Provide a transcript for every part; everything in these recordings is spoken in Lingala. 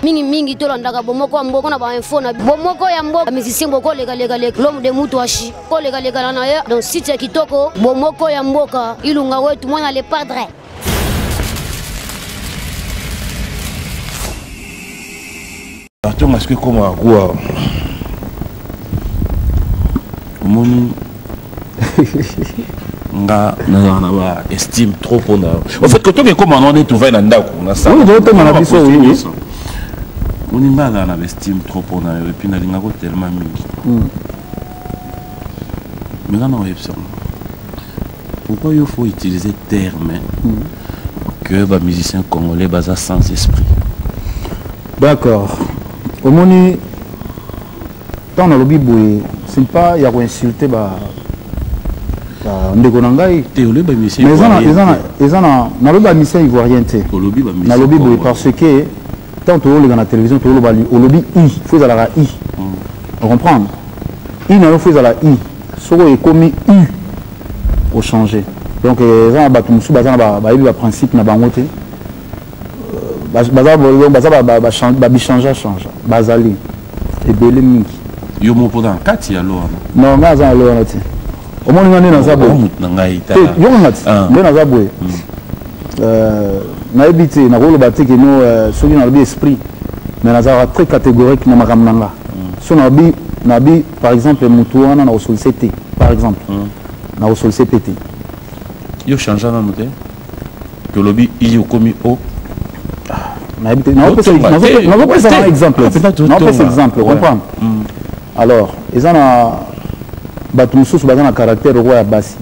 mais mingi tolandaka bomoko mboka na ba info na bomoko ya mboka musicien boko lega l'homme de Mutuashi ko lega na ya donc site ya kitoko bomoko ya mboka ilunga wetu mwana le padre. Attends, est-ce que comme à quoi moni nga na ba estime trop pour na en fait quand on est comme on est tout va dans ndako na ça oui donc on a biso oui on est mal na estime trop pour na et puis na linga ko tellement mingi mais là non pourquoi il faut utiliser terme que ba musicien congolais basa sans esprit. D'accord au moni dans le biboui c'est pas il y a insulter ba ndeko nangai théorie ba musicien mais na loba musicien ivoirien te na lobi boy parce que tant to le na télévision to loba au lobby i faut à la i on comprend i na faut à la i soko est commis u au changer donc ça ba tout ba ba principe na bango te ba change bazali ebele mingi yo mo podan kati ya lo non nga za lo na te au moins ngani na zabo na ngai ta yo ngati nde na zabo na ebité na ko lo bateke no soki na bi esprit mais na za très catégorique na makamnanga so na bi par exemple mutuana na sollicité par exemple na sollicité yo changea na note que lobby il komi o na ebité na ko ça exemple na ko exemple comprendre alors ils en a batu mususu bazana caractère roi ya basi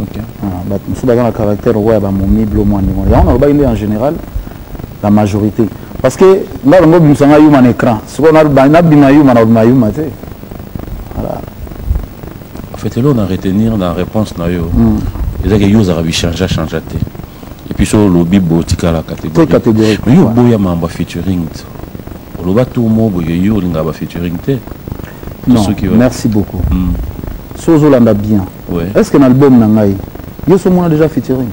OK batu mususu bazana caractère roi ya ba momible au moins ya on a ba en général la majorité parce que là on bimsanga yuma na écran ce qu'on a na bima yuma na yuma te voilà en fait là on a retenir la réponse na yo les gars yo za changer te et puis sur lobby botika la catégorie mais yo boya mamba featuring lo ba tout mo boya yo linga ba featuring te. Non, merci beaucoup. Sozo landa bien. Ouais. Est-ce que l'album nangai, yo somo déjà featuring?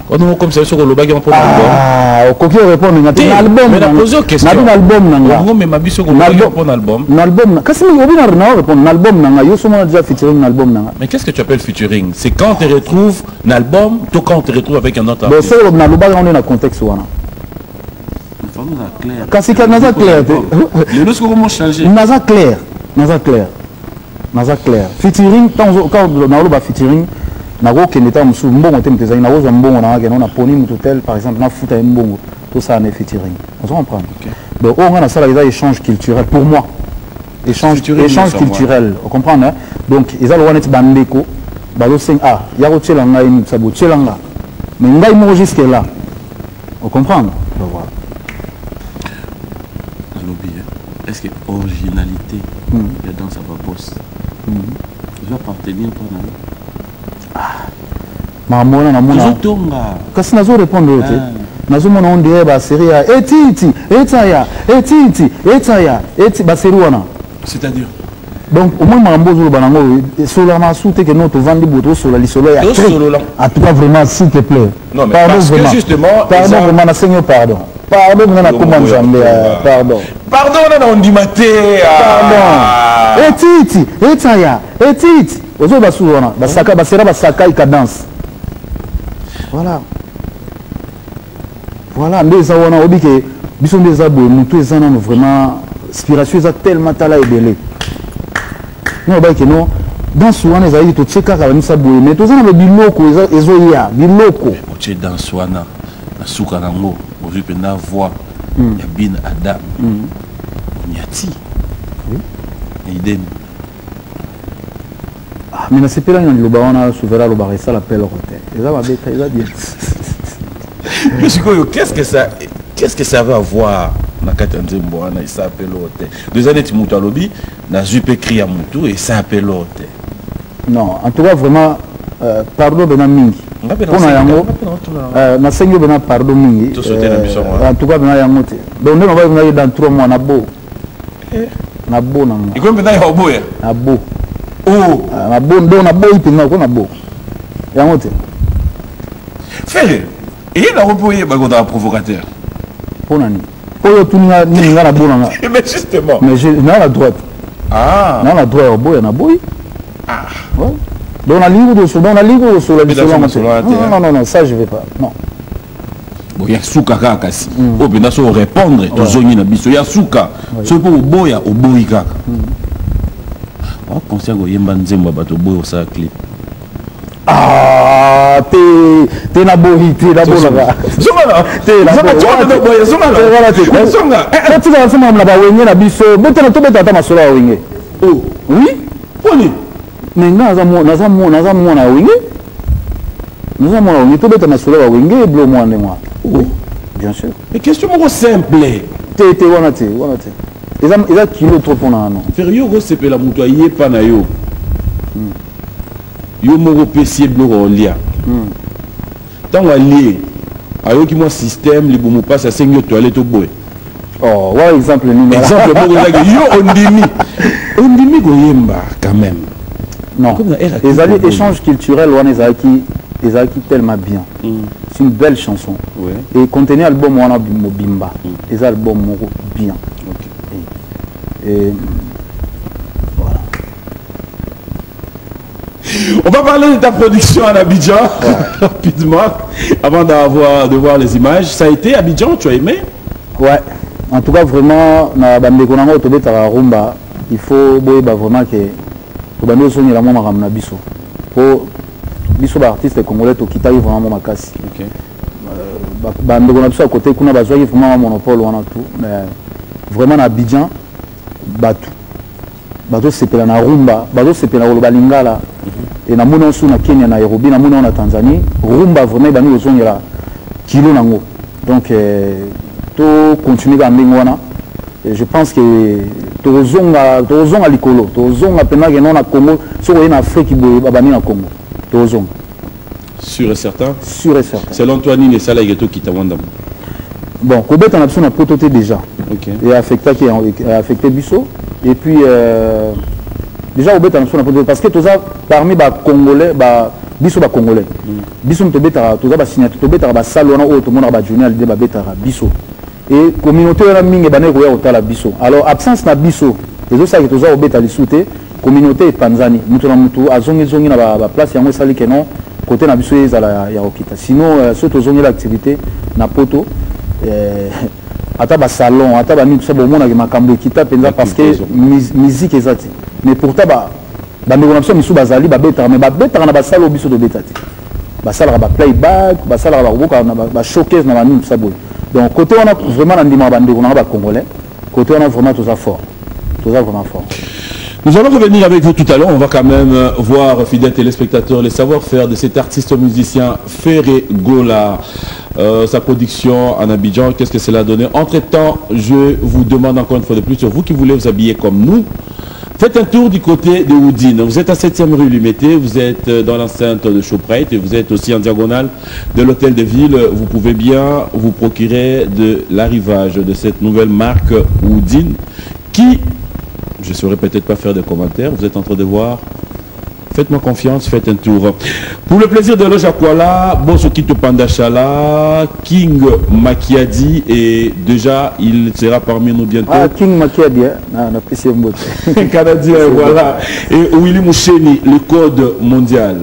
Oh non, comme ça sur le bagage pour l'album. Ah, au coquille répond ngati l'album. Mais la pose question. Na l'album nanga. Non mais ma biso ko l'album pour l'album. L'album. Kasi mi obi na répondre l'album nanga, yo somo déjà featuring l'album nanga. Mais qu'est-ce que tu appelles featuring? C'est quand tu retrouves l'album, toi quand tu retrouves avec un autre artiste. Bon, c'est na lo bagage on est dans contexte wana. Kasi ka naza clair le lorsque comment changer naza clair featuring quand na lo ba featuring na ko keneta musu mbongo te mteza na ko mbongo na ngena na poni mututel par exemple na futa mbongo tout ça n'est featuring on se comprend donc on a ça là échange culturel pour moi échange culturel on comprend hein donc ils allent wana bandeko bazo sing ah ya ko tshela ngai ni sabo tshela nga mais ngai mo jusque là on comprend donc voilà. Est-ce que originalité il y a dans sa bosse il va appartenir toi mamona na mona tonga kasi nazo répondre yote nazo mona on dirait ba série ya etiti ba série wana c'est-à-dire donc au moins mambo zo banango sola ma soute que notre vandi boto sola lisolo ya en tout cas vraiment s'il te plaît non mais parce que justement pardon vraiment na seigneur pardon na comment jamais pardon on dit maté pardon etiti ozo basuna basaka basera basaka cadence voilà ndeza wana obike biso ndeza boye mutu ezana no vraiment inspiration eza tellement tala ebele no ba ke no dans wana ezali to tseka ka misa boye mais to zana biloko ezo ya biloko oche dans wana na suka nango ozo penda voix ya bin adam nyati idem mais na sepela ngani loba wana souvera loba resa la pelle rote eza ba beta eza bien qu'est-ce que ça va avoir na kati nzembo wana ça appelle rote deux années tu mutu alobi na jupe cria mutu et ça appelle rote non en tout cas vraiment pardon bena mingi pona yango na sengo bena pardon mingi en tout cas bena yango te donc on va venir dans 3 mois na bo nanga iko mbena ya oboya na bo oh na bo ndo na bo ipinga ko na bo yango te frère Et il a repoyé un provocateur. Pour nani. Pour tout na bonanga. Mais justement. Mais j'ai la droite. Ah. Non la droite au boy na boy. Ah. Ouais. Dans la ligue ou sur la non, ça je vais pas. Non. Bon, il y a souka kasi. Oh, ben ça répondre aux zones na biso. Il y a souka. So pour boya au boy kaka. On conscient que yemba nzemba bato boy au sa clip. Ah, t'es na boy, t'es na boy là. Zomala. T'es na boy. Zomala. Voilà t'es. Zonga. Quand tu vas ensemble na ba wenge na biso, beta na to beta ta masolo wa wenge. Oh. Oui? Poni. Mais naza mo na wenge. Nous avons un peu de masolo wa wenge blo mo ande moi. Oui, bien sûr. Mais question simple. T'es wanate. Il a kilo trop pour non. Ferio go sepe la muto aye pa na yo. Yo mo pesier blo lia. Tant wa lié. Ayo ki mo système li bomo passe à 5 toilette au boy. Oh, ouais exemple ni. Exemple mo yo ondimi go yemba quand même. Non. Les alliés échanges culturels ou les acquis tellement bien. C'est une belle chanson. Ouais. Et contenir l'album Wana Bimba. Les albums bien. Okay. Et voilà. On va parler de ta production à Abidjan rapidement avant de voir les images. Ça a été Abidjan, tu as aimé? Ouais. En tout cas vraiment na bande konanga otobeta rumba, il faut boyeba vraiment que tobando sonye la mama ramna biso. Pour biso ba artiste congolais to kita vraiment makasi. OK. Bande kona biso à côté kuna bazwa vraiment monopole wana tout mais vraiment na Abidjan bato sepela na rumba, bato sepela ko balingala et na mona sou na Kenya na Nairobi na mona na Tanzanie, rumba vraiment bani ozonye la kilo nango. Donc to continuer à mbingwana. Je pense que tozonga likolo, tozonga pena que non na Congo, so en Afrique babani na Congo. Tozonga. Sûr et certain. Sûr et certain. Selon toi ni ça là qui t'a wanda. Bon, Kobet en option a pototé déjà. OK. Et affecté Bisso et puis déjà Kobet en option a pototé parce que tous parmi ba congolais biso ba congolais. Biso mtobeta tous ba signature tobeta ba salona o to mona ba journal de ba beta biso. Et communauté la mingi bané ko ya otala biso. Alors absence na biso, les autres ça que tous obeta li souté communauté Tanzanie. Mutu na mutu azongi na ba place yango sali que non côté na biso ezala ya okita. Sinon surtout zongi l'activité na poto ata ba salon ata ba nitu sabo mona ke makambo kita penza parce que musique ezati. Mais pourtant ba ndeko na biso misu bazali ba beta mais ba beta na ba salo biso do beta ti. Ba sala ba playback, ba sala ba boka na ba showcase na ba nitu sabo. Donc côté on a vraiment un dimanche on a congolais, côté on a vraiment tout ça fort, vraiment fort. Nous allons revenir avec vous tout à l'heure. On va quand même voir, fidèles téléspectateurs, les savoir-faire de cet artiste musicien Ferré Gola, sa production en Abidjan. Qu'est-ce que cela a donné? Entre-temps, je vous demande encore une fois de plus, sur vous qui voulez vous habiller comme nous, faites un tour du côté de Houdine. Vous êtes à 7e rue Lumété, vous êtes dans l'enceinte de Shoprite et vous êtes aussi en diagonale de l'hôtel de ville. Vous pouvez bien vous procurer de l'arrivage de cette nouvelle marque Houdine qui, je ne saurais peut-être pas faire de commentaires, vous êtes en train de voir. Faites-moi confiance, faites un tour. Pour le plaisir de Loja Kuala, Bosokito Pandachala, King Makiadi, et déjà il sera parmi nous bientôt. Ah, King Makiadi, on apprécie un mot. Canadien, voilà. Et Willy Moucheni, le code mondial.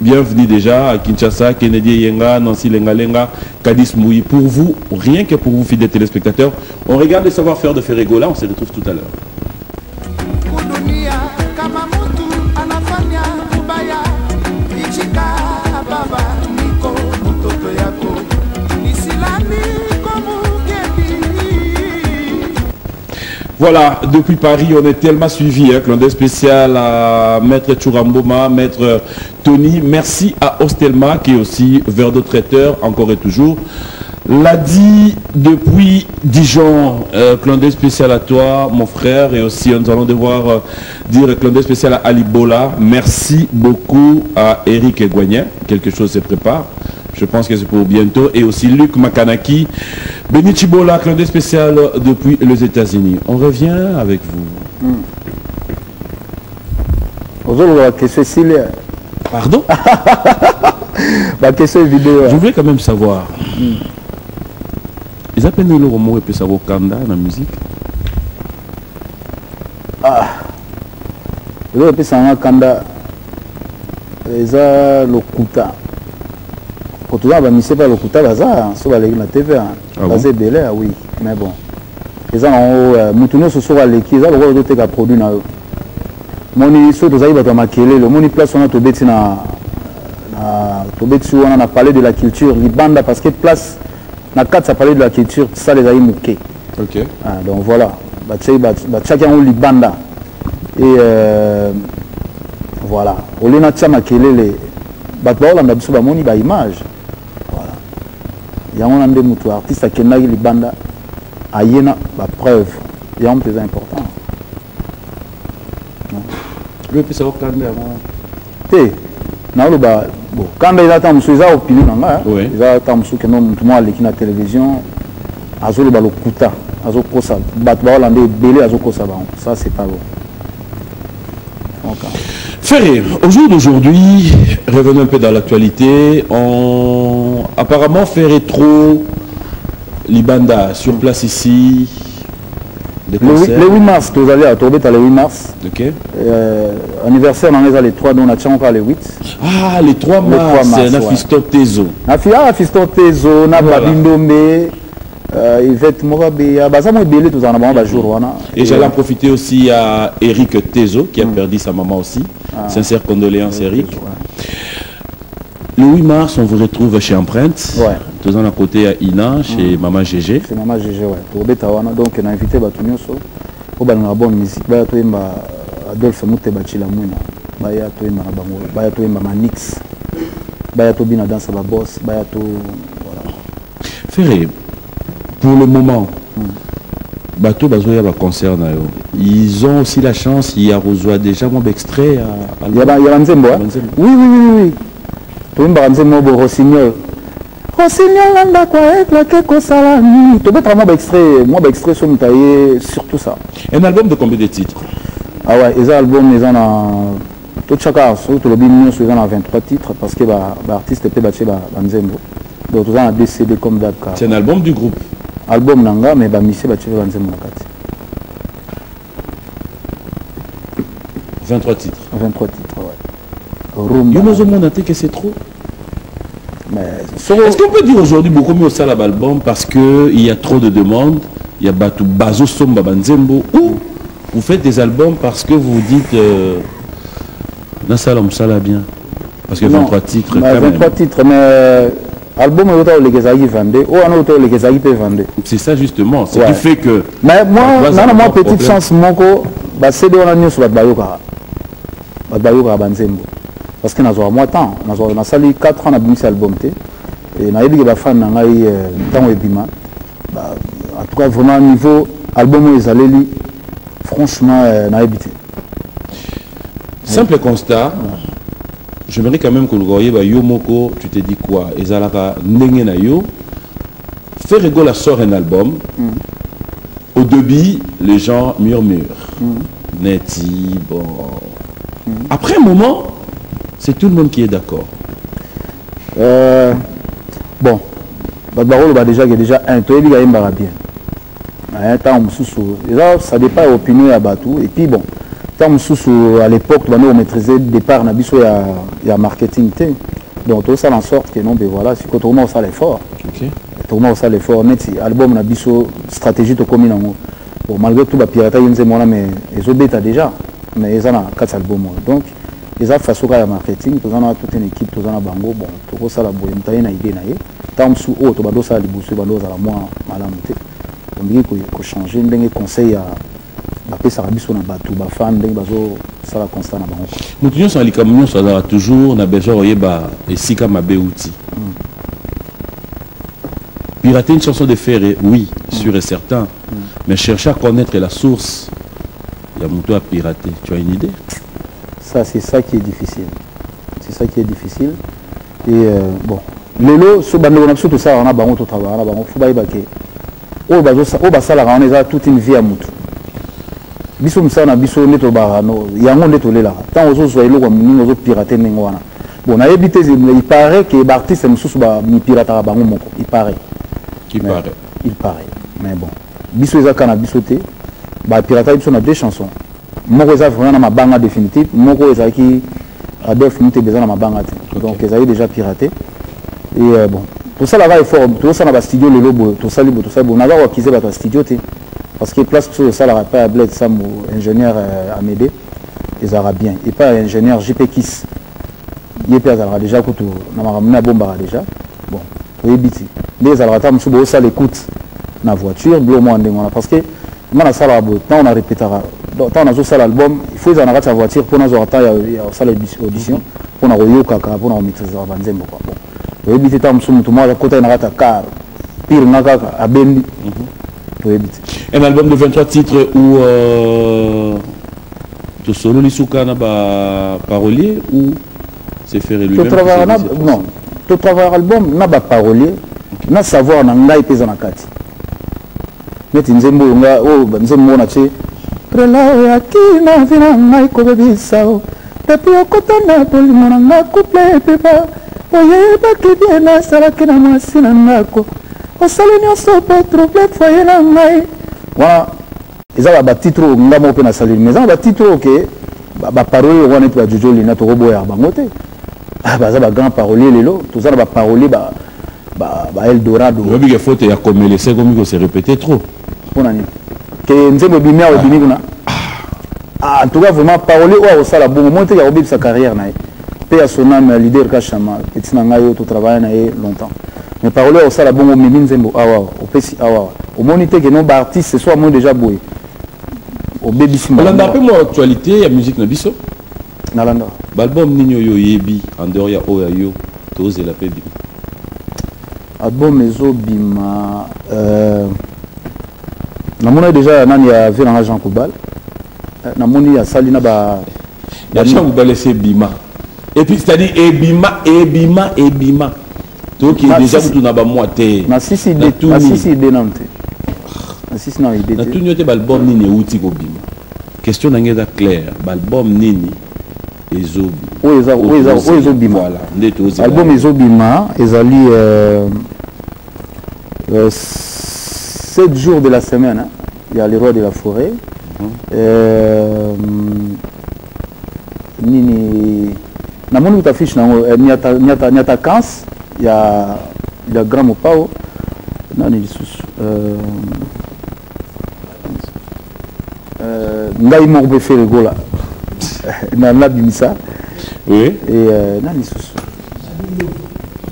Bienvenue déjà à Kinshasa, Kennedy Yenga, Nancy Lengalenga, Kadis Moui. Pour vous, rien que pour vous, fidèles téléspectateurs, on regarde les savoir-faire de Ferré Gola, on se retrouve tout à l'heure. Voilà, depuis Paris, on est tellement suivi. Clin d'œil spécial à Maître Churamboma, Maître Tony. Merci à Ostelma qui est aussi verre de traiteur, encore et toujours. L'a dit depuis Dijon, clin d'œil spécial à toi, mon frère. Et aussi, nous allons devoir dire clin d'œil spécial à Ali Bola. Merci beaucoup à Eric Egouagnin. Quelque chose se prépare. Je pense que c'est pour bientôt. Et aussi Luc Makanaki. Benichi Bola, clin d'œil spécial depuis les États-Unis. On revient avec vous. Aujourd'hui, que Cécile. Pardon? Ma question vidéo. Je voulais quand même savoir. Ils appellent le roman et puis savoir Kanda dans la musique. Ah. Ils appellent ça Kanda. Ils ont le Kuta. Quand tu as mis le Kuta, sur la TV. C'est belé, oui. Mais bon. Ils ont Moutounio sur l'équipe. Ils ont d'autres produits. Moni so tozali bato makelele moni place on a tobeti na on a parlé de la culture libanda parce que place na quatre ça parlait de la culture ça les a mouké. OK. Donc voilà chacun au libanda et voilà olena tcha makelele bato ba olanda biso ba moni ba image voilà yango na nde mutu artiste akendaki libanda ayena ba preuve yango c'est important. Le plus savoir Kanda Té, na ba bon Kanda il attend monsieur ça opinion nanga il attend monsieur que non tout moi l'équipe na télévision azolo ba lokuta azo kosa bat ba holandais belé azo kosa ba ça c'est pas bon. Okay. Ferré, au jour d'aujourd'hui, revenons un peu dans l'actualité, apparemment Ferré trop Libanda sur place ici. Le 8 mars, vous allez à Torbet le 8 mars. Ok. Anniversaire, on est les 3, donc on a encore les 8. Ah, les 3 mars, c'est un Fisto Tezo. Un Fisto Tezo, on a Babindombe, Yvette Morabe, Bazamo Belé, tout en avant, jour. Et j'allais en profiter aussi à Eric Tezo, qui a perdu sa maman aussi. Sincères condoléances, Eric. Le 8 mars, on vous retrouve chez Empreinte. Ouais. Tous à côté à Ina, chez Maman Gégé. C'est Maman Gégé, ouais. Pour Betawana, donc on a invité Batunyoso. On a une bonne musique. Baya Toimba Adolphe Mouté Bachila Mouna. Baya Toimba Nabango. Baya Toimba Manix. Baya Tobina Danse la Bosse. Baya To. Voilà. Ferré, pour le moment, Bato Bazoya va concert. Ils ont aussi la chance, il y a reçu déjà mon extrait. Il y a Nzembo. Oui. Toimba Nzembo Rossignol. Rossignol landa quoi être que Kosalami. Tu peux travailler moi extrait sur taillé surtout ça. Un album de combien de titres? Ah ouais, les albums ils ont tout chacun surtout le bimino ils ont 23 titres parce que l'artiste était battu Nzembo. Donc ils ont des CD comme d'habitude. C'est un album du groupe. Album nanga mais Michel battu Nzembo nakati. 23 titres. 23 titres, ouais. Yo nous avons noté que c'est trop. Est-ce qu'on peut dire aujourd'hui beaucoup mieux au Salab album parce qu'il y a trop de demandes, il y a Bazo Somba Banzembo, ou vous faites des albums parce que vous dites dans Salam Sala bien. Parce que 23 titres. 23 titres, mais album les Gezagi vendent, ou un autre les Gezagi peut vendre. C'est ça justement, ce qui fait que. Mais moi, petite chance, Moko, c'est de la news sur Bayoka. Bayoka Banzembo. Parce que nous avons moins de temps. Nous avons sali 4 ans à bimisi album. Et nous avons dit que les fans ont eu temps et bima. En tout cas, vraiment, niveau album, ils allaient lire. Franchement, nous avons habité. Simple constat. J'aimerais quand même que vous voyez, yo moko, tu te dis quoi? Et Zalaka Nenge na yo. Faire rigolo sort un album. Au début, les gens murmurent. Neti, bon. Après un moment, c'est tout le monde qui est d'accord. Bon, déjà un toit bien. Un temps ça dépend de l'opinion à Batou. Et puis bon, à l'époque, on maîtrisait le départ, il y a marketing. Donc tout ça en sorte que non, ben voilà, c'est quand on ça l'effort. Tout le monde ça l'effort. L'album a une stratégie de commune. Bon, malgré tout, piratage, mais ils ont déjà. Mais ils ont 4 albums. Donc, ils ont fait ça marketing, ils ont toute une équipe, ils ont bango, bon, tout ça la boîte, ils ont une idée naïe. Tant sous haut, tu vas doser les bousser, tu vas doser la moins malamité. On dit qu'il changer, on conseil à la ça rabis sur un bateau, ba fan, on bazo ça la constant na bango. Nous tenons sur les camions, ça va toujours, on a besoin de yeba et si comme ma outil. Pirater une chanson de Ferré, oui, sûr et certain, mais chercher à connaître la source, il y a mon à pirater. Tu as une idée? Ça, c'est ça qui est difficile. C'est ça qui est difficile. Et bon, les lots, tout ça, on a bango tout travail, on a bango, faut pas y baquer. Au basa la on a toute une vie à moutou. Biso msa na biso neto barano, yango neto lela. Tant aux autres soyez là comme nous aux pirater n'engwana. bon na habité il paraît que l'artiste mususu ba mi pirata bango moko il paraît mais bon biso eza kana biso te ba pirata biso na deux chansons moko eza vraiment na mabanga définitive moko eza ki à 2 minutes besoin na mabanga te donc ils avaient déjà piraté et bon tout ça là va effort tout ça na ba studio le lobo tout ça bon na va kiser ba studio te parce que place sur ça la pas Bled Sam ingénieur Amédée ils aura bien et pas ingénieur JP Kiss il est déjà déjà kutu na maramuna bomba déjà bon oui biti les alrata msubo ça l'écoute na voiture bleu moi ndengona parce que mana ça la temps on a répété temps on a joué ça l'album il faut en arrêter la voiture pour nous avoir il y a ça l'audition pour na royoka pour na maîtriser la banzembo quoi bon oui biti temps msumo tout moi côté na rata car pire na kaka abendi oui biti un album de 23 titres où tu solo lisuka na ba parolier ou c'est faire lui-même non tu travailles album na ba parolier na savoir na ngai pesa na kati neti nzembo nga o nzembo na che prela ya kina vina ngai ko bebisa o tapi okotana polimo na nga couple pepa oye ba kibie na sala kina masina ngako osali nyonso po trouble foye na ngai wa eza ba titre ngamo pe na sali mais eza ba titre OK ba parole wana tu ba jojo lina to roboya bango te baza ba grand parolier lelo tout ça ba parolier ba Eldorado oui que faute ya comme laisser comme que c'est répété trop pour nani que nzembo bimia au bini kuna en tout cas vraiment parolier ou ça la bon monter ya obi sa carrière na pe son âme leader kashama petit na ngayo to travailler na longtemps mais parolier ou ça la bon au mimi nzembo awa au pesi awa au moniteur que non ba artiste ce soit moi déjà boy au baby simba on a un peu mon actualité ya musique na biso nalanda album ninyo yo yebi en dehors ya oyo to la pe bi album ezobima namoni déjà nani ya vena Jean Koubal namoni ya salina ba Jean Koubal c'est bima et puis c'est-à-dire ebima to qui déjà tout na ba moité na sisi de tout na sisi de nante na sisi na idée na tout nyote ba album nini outi ko bima question nangeza claire ba album nini ezobima album ezobima ezali 7 jours de la semaine il y a les rois de la forêt nini namoni utafiche nango nyata kans ya grand mopao nani lisusu ngai moko mpe fe regola na labimisa oui et nani lisusu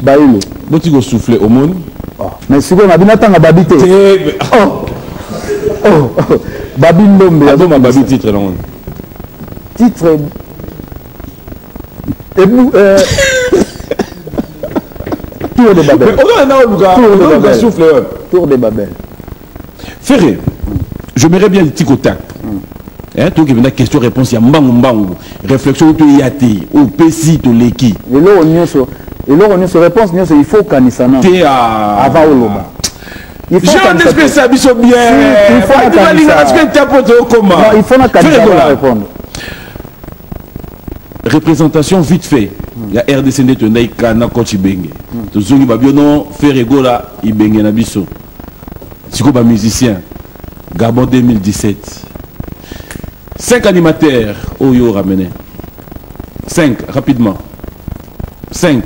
bailo boti ko souffler au monde mais siko na bina tanga babi te babi ndombe azoma babi titre non titre ebu Tour de Babel Tour de Babel Ferré j'aimerais bien le ticotac tout qui vient de question-réponse, il y a mbangu, réflexion, il y a au PC, au leki. Et là, on se réponse, il faut qu'on s'en aille. Avant au loba. Il faut qu'on espèce à biso bien. Il faut qu'on répondre. Représentation vite fait. Il y a RDC Netondai Kana Kochibenge. Tout ce qui va bien, non, faire Gola, Ibenge Nabiso. C'est comme un musicien. Gabon 2017. 5 animateurs, Oyo ramené. 5, rapidement. 5.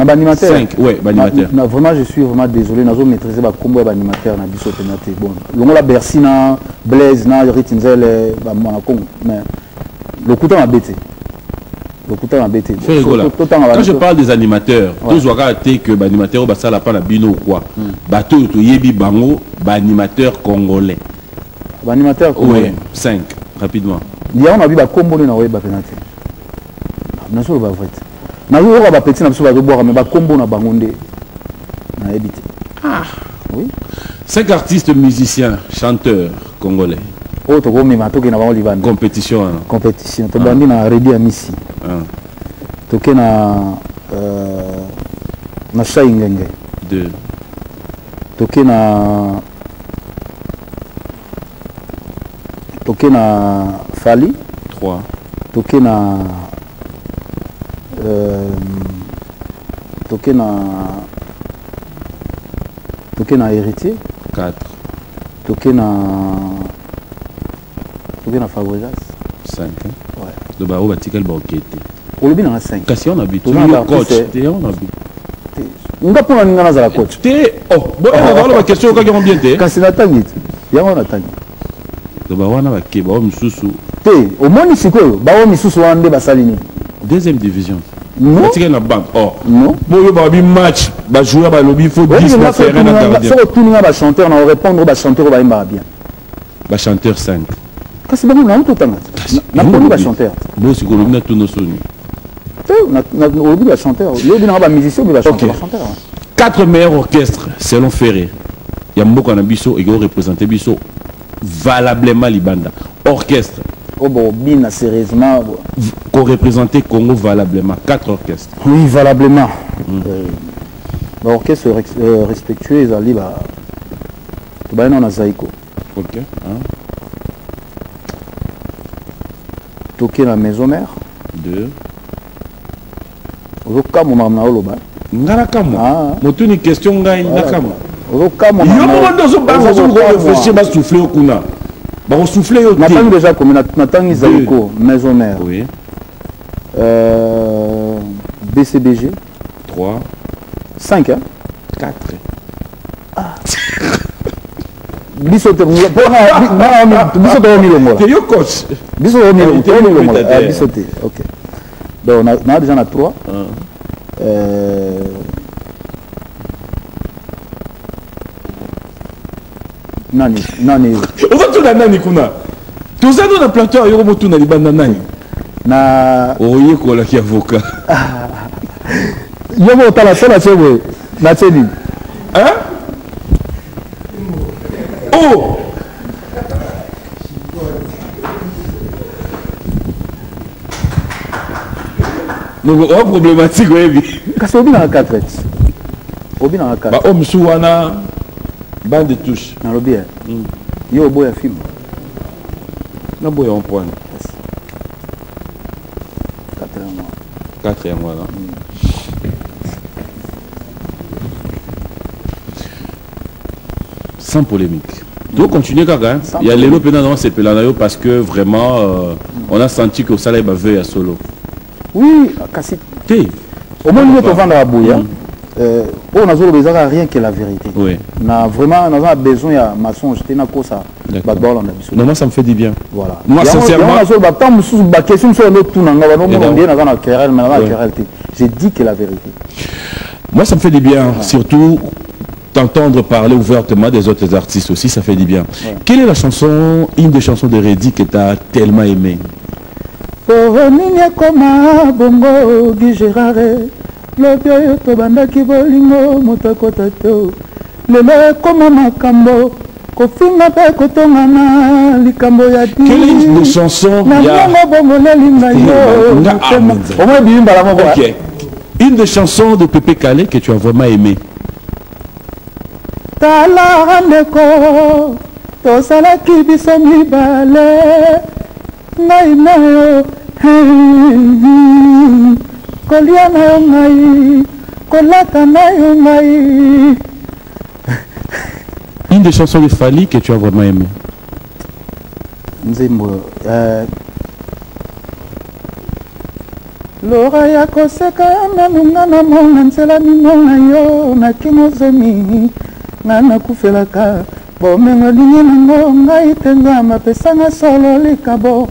Animateur. 5, ouais, animateur. Vraiment, je suis vraiment désolé. Nous avons maîtrisé le combo d'animateur. Bon, le Bercy, Blaise, Ritinzel, mais le couteau m'a bêté. Quand je parle des animateurs, tous aura été que l'animateur va la pas la bino ou quoi. Bateau to yebi bango, animateur congolais. Animateur congolais. 5 rapidement. Il y a un ba combo na weba penalty. Na so ba vrai. Na yo ba petit na so ba boire mais ba combo na bangonde. Na habité. Oui. 5 artistes musiciens, chanteurs congolais. Oh to go me matoke na ba Liban. Compétition. Compétition. To bandi na Redi Amisi. Toke na Shaingenge 2 toke na Fali 3 toke na héritier 4 toke na Fabregas 5 ouais donc ba batikal ba okete olobi na 5 kasi on habite coach te on habite nga pona ninga nazala coach te oh bon on va question ka qui bien te kasi natangi yango natangi donc ba wana ba ke ba misusu te omoni sikoyo ba misusu wana nde basali nini deuxième division non batikal na banque oh non boyo ba bi match ba jouer ba lobby faut 10 na terrain na gardien so tuninga ba chanteur na répondre ba chanteur ba imba bien ba chanteur 5 kasi bango na mutotanga na poni ba chanteur bo sikolo na tuno soni na olobi ba chanteur lobi na ba musicien ba chanteur 4 meilleurs orchestres selon Ferré ya mboka na biso et représenter biso valablement libanda orchestre oh bon bien sérieusement qu'on représenter Congo valablement 4 orchestres oui valablement orchestre respectueux ezali ba tobayina na Zaiko OK toke na maison mère 2 ozokamo na oloba ngara kamo motuni question ngai nakamo ozokamo yo mo ndozo bango zo ko réfléchir ba souffler okuna ba ko souffler yo natangi déjà comme natangi Zaiko maison mère oui BCBG 3 5 hein 4 biso te biso to milongo te yo coach biso milongo biso te OK donc on a déjà 3 nani on va tout la nani kuna tozano na plateau yo mo tuna libanda nani na oye ko la ki avocat yo mo tala sala chebwe na cheni hein oh donc on problématique oui kasi obi na 4 obi na 4 ba homme sou wana bande de touche na lobi yo boya film na boya on point 4 mois là sans polémique. Donc continuer Kaga, il y a l'élo pendant dans ces pelanayo parce que vraiment on a senti que ça là il va veiller à solo. Oui, kasi T. Au moins nous devant la bouilla. On a besoin rien que la vérité. Oui. Na vraiment on a besoin ya mensonge te na kosa. Non, moi ça me fait du bien. Voilà. Moi sincèrement j'ai dit que la vérité. Moi ça me fait du bien, surtout t'entendre parler ouvertement des autres artistes aussi, ça fait du bien. Ouais. Quelle est la chanson, une des chansons de Reddy que tu as tellement aimé? Quelle est une chanson une des chansons de Pépé Calais que tu as vraiment aimé? Tala ndeko tosalaki biso mibale ngai nayo kolia nayo ngai kolata nayo ngai. Une des chansons de Fally que tu as vraiment aimé? Nzembo Lora ya koseka nanunga na mona nzela minonga yo na kimozomi nana kufelaka bomengo lingi nango ngai tenga mapesanga solo likabo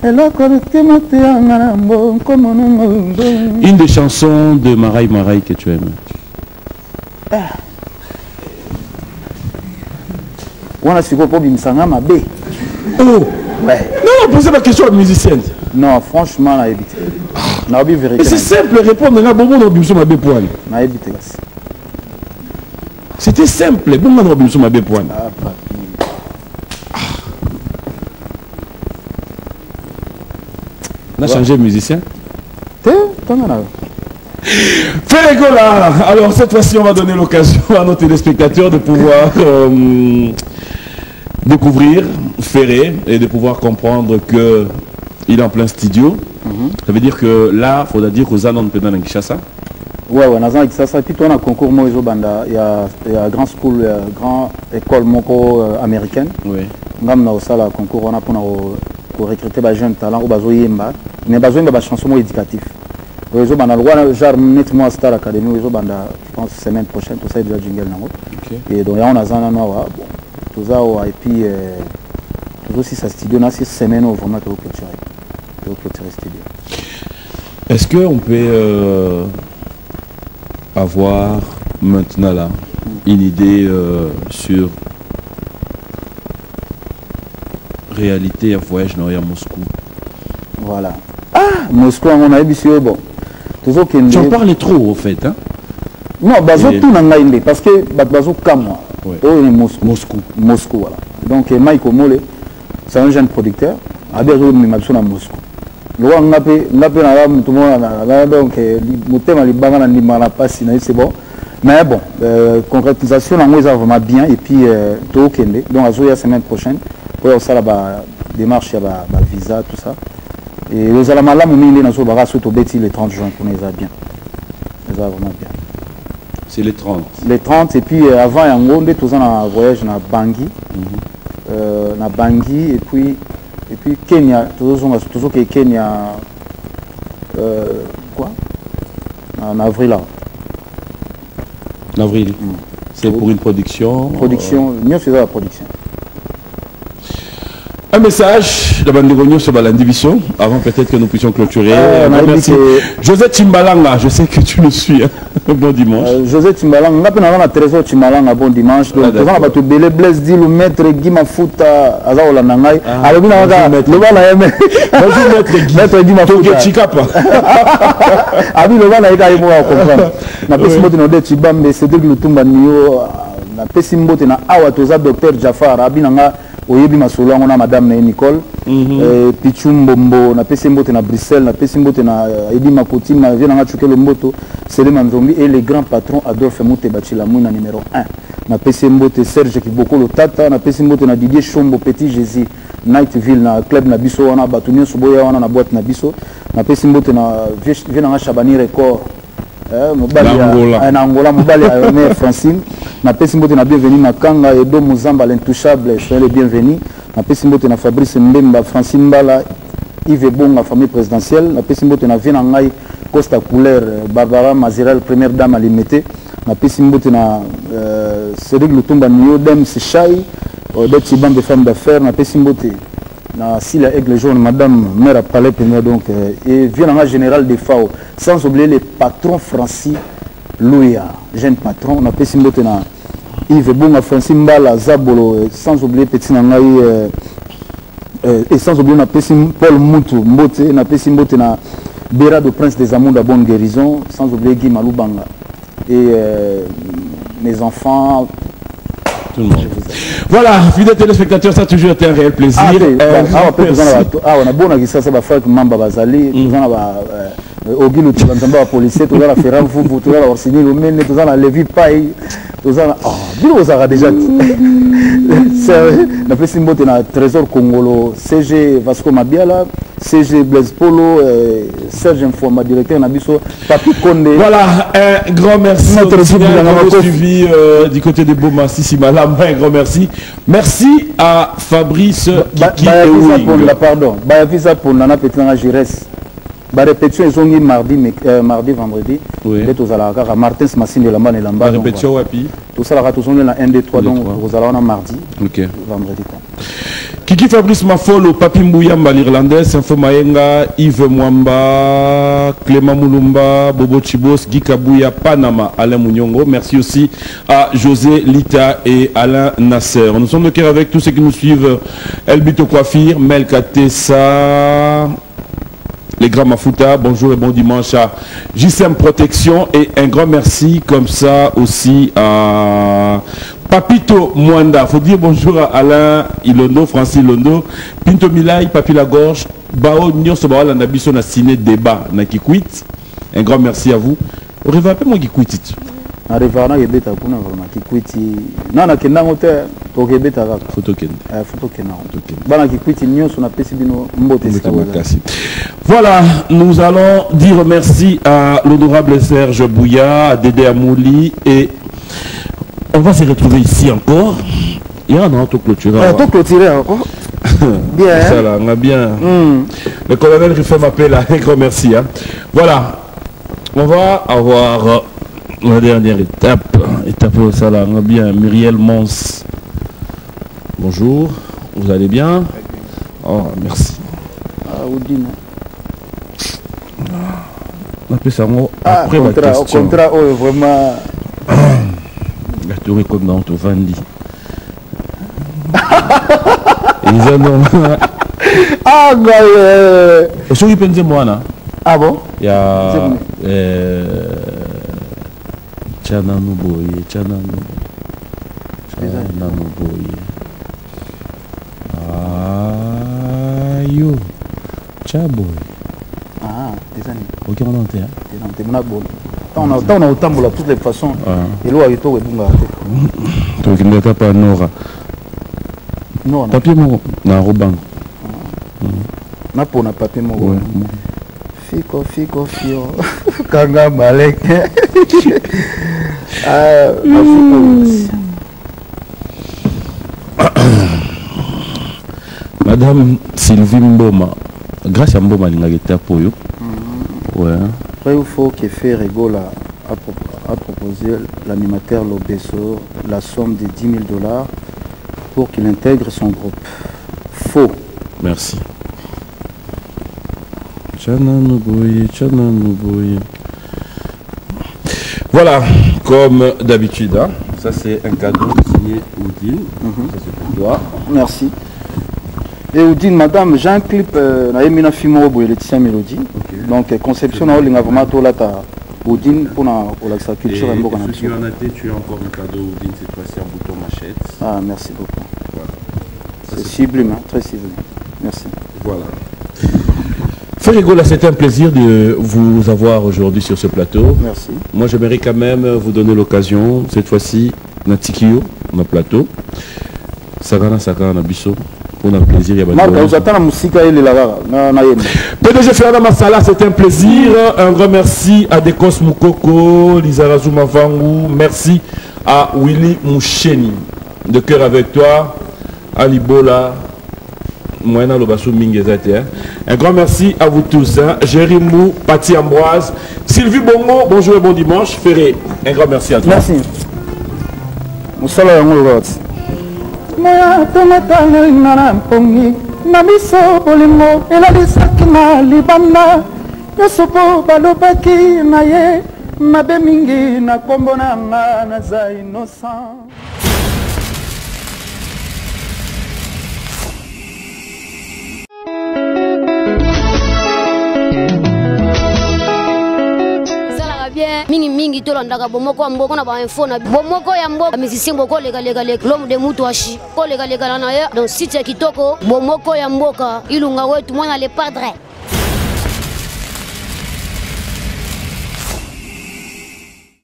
eloko lutima te anga na mbonko monongo. Une des chansons de Maraï Maraï que tu aimes? Wana siko po bimisanga mabe. Oh ouais. Non, posez la question à la musicienne. Non, franchement, na évité. Na obi vérité. C'est simple, répondre na bongo na biso mabe poil. Na évité kasi. C'était simple, bongo na biso mabe poil. Ah papi. On a changé de musicien? Ferregola. Alors cette fois-ci on va donner l'occasion à nos téléspectateurs de pouvoir découvrir Ferré et de pouvoir comprendre que Il est en plein studio. Ça veut dire que là, il faudra dire qu'aux annonces pendant dans Kinshasa. Ouais, on a Kinshasa. Puis on a un concours Moïse Banda. Il y a grand school, grand école moko américaine. Oui. On a aussi un concours on a pour recruter des jeunes talents ou des yemba. Mais des yemba chanson éducatif. Moïse Banda, le genre nettement Star Academy. Moïse Banda, je pense semaine prochaine, tout ça est déjà jingle nango. Et donc on a un an tout ça et puis tout aussi ça studio na 6 semaines vraiment tout clôturer studio. Est-ce qu'on peut avoir maintenant là une idée sur réalité à voyage dans Moscou? Voilà. Ah, Moscou on a dit bon. Tu en parles trop au fait hein? Non, bazo tout n'angaïndé parce que bazo kamwa. Moscou. Moscou voilà. Donc Mike Omole c'est un jeune producteur. Abézo Mimabsona Moscou. Le roi Ngapé na tout le monde donc le thème ali bangana ni mala passe c'est bon. Mais bon, concrétisation en ça vraiment bien et puis tout kende. Donc azo la semaine prochaine pour ça la démarche ya ba visa tout ça. Et les alamala muminde na so ba surtout beti le 30 juin pour nous bien. Ça vraiment bien. C'est les 30. Les 30 et puis avant il y a un tout ça un voyage na Bangui. Na Bangui et puis Kenya, toujours que Kenya, quoi en avril là. En avril. C'est pour une production. Production, mieux c'est la production. Un message de Bandegonio sur l'indivision avant peut-être que nous puissions clôturer. Merci. José Timbalanga, je sais que tu le suis. Hein. Bon dimanche. José Timbalanga, on a Trésor Timbalanga, bon dimanche. Donc, on va te bélé, blesse, dit le maître Guy Mafuta, Azaola Nangai. Alors, on va le voilà, maître Guy Mafuta. Chikapa. Ah oui, le voilà, il a comprendre. Na pesimo de notre Tibambe, c'est de Lutumba Nio, na pesimo de na Awatoza, docteur Jafar, Abinanga. Oyebi masolo on a madame Nicole Pichumbombo na pesimbote na Bruxelles na pesimbote na Edi Makoti na vient na chukelo mboto Selema Nzombi et les grands patrons Adolphe Mouté Bachilamuna numéro 1 na pesimbote Serge Kiboko le tata na pesimbote na Didier Chombo Petit Jésus Nightville na club na biso wana batunyo soboya wana na boîte na biso na pesimbote na vient na Chabani record Angola mobali à Francine na pesimbote na bienvenue Makanga et do Muzamba l'intouchable soyez les bienvenus na pesimbote na Fabrice Mbemba Francine Mbala Yves Bonga famille présidentielle na pesimbote na Viena Ngai Costa Couleur Barbara Mazirel première dame à l'imité na pesimbote na Cédric Lutumba Nio Dem Sichai des Tibam de femmes d'affaires na pesimbote na Sila Aigle Jaune, madame maire à Palais Pénia donc et vient en général des FAO sans oublier les patrons Francis Louia jeune patron on a Pessim Mbote na Yves Bonga Francis Mbala Zabolo sans oublier Petit Nangaï et sans oublier na Pessim Paul Moutou Mbote na Pessim Mbote na Béra de Prince des Amours de la Bonne Guérison sans oublier Guy Maloubanga et mes enfants. Tout le monde. Voilà, fidèles téléspectateurs, ça a toujours été un réel plaisir. On a bon à ça, ça va faire que Mamba Bazali, tout ça va Ogi le Tibantamba policier, tout ça va faire un fou, tout ça va Orsini le Mene, tout ça va Lévi Paille, tout ça va. Oh, dis-le aux Arabes déjà. On a fait Simbote dans Trésor Congolo, CG Vasco Mabiala, CG Blaise Polo, Serge Informa, directeur Nabiso, Papi Konde. Voilà, un grand merci. Notre suivi du côté de Boma, Sissi Malam, un grand merci. Merci à Fabrice Kiki et pardon, Bayavisa pour Nana Petlana Gires. La répétition ils ont mardi, vendredi. Oui. Martin Massine de Lamba et Lamba. La répétition, wapi. Tout ça, la répétition, la 1, 2, 3, donc vous allez en mardi. Ok. Vendredi. Kiki Fabrice Mafolo, Papi Mbouyamba, l'Irlandais, Info Mayenga, Yves Mwamba, Clément Moulumba, Bobo Chibos, Guy Kabouya, Panama, Alain Mounyongo. Merci aussi à José Lita et Alain Nasser. Nous sommes de cœur avec tous ceux qui nous suivent. Elbito Coiffure, Melka Tessa, les grands Mafuta, bonjour et bon dimanche à JCM Protection et un grand merci comme ça aussi à Papito Mwanda. Faut dire bonjour à Alain Ilondo, Francis Ilondo, Pinto Milay, Papi Lagorge, Bao Nyoso Bao Landabiso na ciné débat na Kikwit. Un grand merci à vous. Au revoir, appelle-moi Kikwit. na revarna ke beta kuna vraiment kikwiti nana kendango te to ke beta kaka photo kende bana kikwiti nyonso na pesi bino mbote makasi. Voilà, nous allons dire merci à l'honorable Serge Bouya, à Dédé Amouli, et on va se retrouver ici encore. Il y a un autre clôturé. Auto clôturé encore. Bien. Ça là, on a bien. Le colonel Riffet m'appelle, un grand merci. Hein. Voilà, on va avoir la dernière étape. Étape au ça là, on a bien. Muriel Mons. Bonjour, vous allez bien? Oh, merci. Oudine. On appelle ça après la question. Contrat, vraiment. La tour est comme dans ton Vandi. Ils en ont. Ah, mais. Est-ce que vous moi là? Ah bon? Il y a. Tchananouboye. Ah, yo. Tchaboy. Ah, des années. Ok, on entend. On a autant de toutes les façons. Et l'eau a été au bout. Donc, il n'y a pas Nora. Non, papier mon na roban. Na pour na papier mon. Fiko fio. Kanga malek. Madame Sylvie Mboma, grâce à Mboma, il a été appuyé. Ouais. Il faut que Ferrego a proposé l'animateur Lobesso la somme de $10 000 pour qu'il intègre son groupe. Faux. Merci. Voilà, comme d'habitude, hein, ça c'est un cadeau signé Oudine. Ça c'est pour toi. Merci. Et Oudine, madame, j'ai un clip, Naemina Fimo pour Laetitia Mélodie. Donc, conception, on a vraiment tout là. Oudine pour la culture. Et si tu en as été, tu as encore un cadeau Oudine, cette fois-ci un bouton machette. Ah, merci beaucoup. Voilà. C'est sublime, hein, très sublime. Merci. Voilà. Ferrigola, c'était un plaisir de vous avoir aujourd'hui sur ce plateau. Merci. Moi, j'aimerais quand même vous donner l'occasion, cette fois-ci, Natikio, mon plateau. Sagana Bisso. Pour un plaisir. PDG Fernand Massala, c'est un plaisir. Un grand merci à Dekos Moukoko, Lizarazu Mavangu. Merci à Willy Moucheni. De cœur avec toi. Alibola. Moena Lobassou Mingezate. Un grand merci à vous tous. Hein. Jérimou, Pati Ambroise, Sylvie Bongo, bonjour et bon dimanche. Ferré, un grand merci à toi. Merci. Moya tomatanga na mpongi na biso bolingo elalisaki na libanda nyonso po balobaki na ye mabe mingi na kombo na nga naza innocent. mingi tolondaka bomoko ya mboka na bainfo na bomoko ya mboka musicien boko lekaleka l'homme de mutu ashi kolekala na ye donc site ya kitoko bomoko ya mboka ilunga wetu mwana le padre